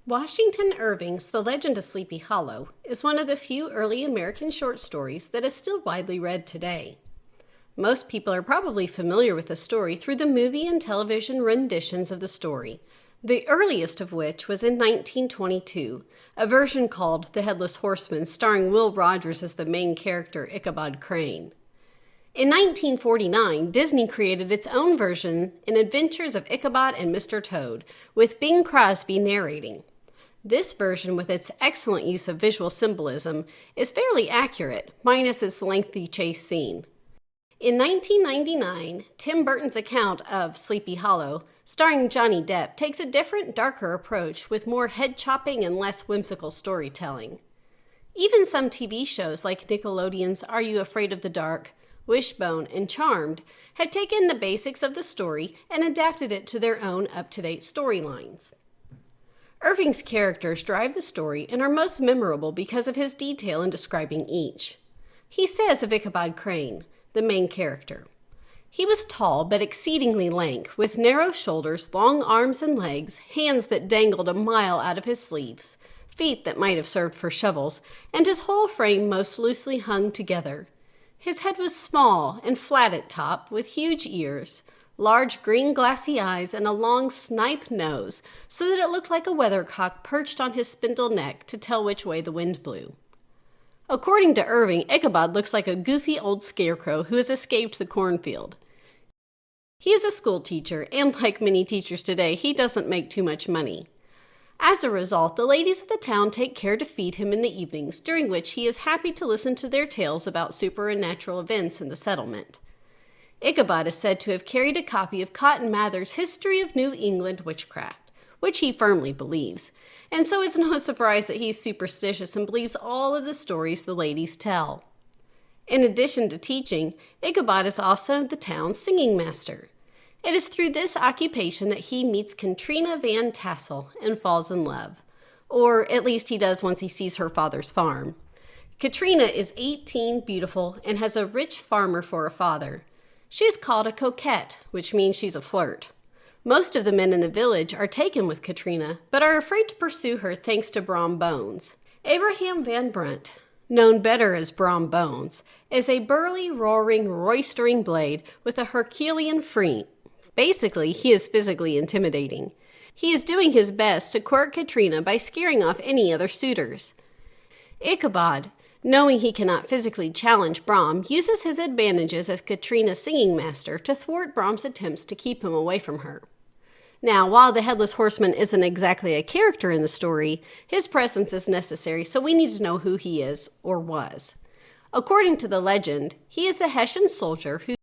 Washington Irving's The Legend of Sleepy Hollow is one of the few early American short stories that is still widely read today. Most people are probably familiar with the story through the movie and television renditions of the story, the earliest of which was in 1922, a version called The Headless Horseman starring Will Rogers as the main character Ichabod Crane. In 1949, Disney created its own version in Adventures of Ichabod and Mr. Toad, with Bing Crosby narrating. This version, with its excellent use of visual symbolism, is fairly accurate, minus its lengthy chase scene. In 1999, Tim Burton's account of Sleepy Hollow, starring Johnny Depp, takes a different, darker approach with more head-chopping and less whimsical storytelling. Even some TV shows like Nickelodeon's Are You Afraid of the Dark?, Wishbone, and Charmed have taken the basics of the story and adapted it to their own up-to-date storylines. Irving's characters drive the story and are most memorable because of his detail in describing each. He says of Ichabod Crane, the main character, "He was tall but exceedingly lank, with narrow shoulders, long arms and legs, hands that dangled a mile out of his sleeves, feet that might have served for shovels, and his whole frame most loosely hung together. His head was small and flat at top, with huge ears, large green glassy eyes, and a long snipe nose, so that it looked like a weathercock perched on his spindle neck to tell which way the wind blew." According to Irving, Ichabod looks like a goofy old scarecrow who has escaped the cornfield. He is a school teacher, and like many teachers today, he doesn't make too much money. As a result, the ladies of the town take care to feed him in the evenings, during which he is happy to listen to their tales about supernatural events in the settlement. Ichabod is said to have carried a copy of Cotton Mather's History of New England Witchcraft, which he firmly believes, and so it's no surprise that he's superstitious and believes all of the stories the ladies tell. In addition to teaching, Ichabod is also the town's singing master. It is through this occupation that he meets Katrina Van Tassel and falls in love. Or at least he does once he sees her father's farm. Katrina is 18, beautiful, and has a rich farmer for a father. She is called a coquette, which means she's a flirt. Most of the men in the village are taken with Katrina, but are afraid to pursue her thanks to Brom Bones. Abraham Van Brunt, known better as Brom Bones, is a burly, roaring, roistering blade with a Herculean frame. Basically, he is physically intimidating. He is doing his best to court Katrina by scaring off any other suitors. Ichabod, knowing he cannot physically challenge Brom, uses his advantages as Katrina's singing master to thwart Brom's attempts to keep him away from her. Now, while the Headless Horseman isn't exactly a character in the story, his presence is necessary, so we need to know who he is, or was. According to the legend, he is a Hessian soldier who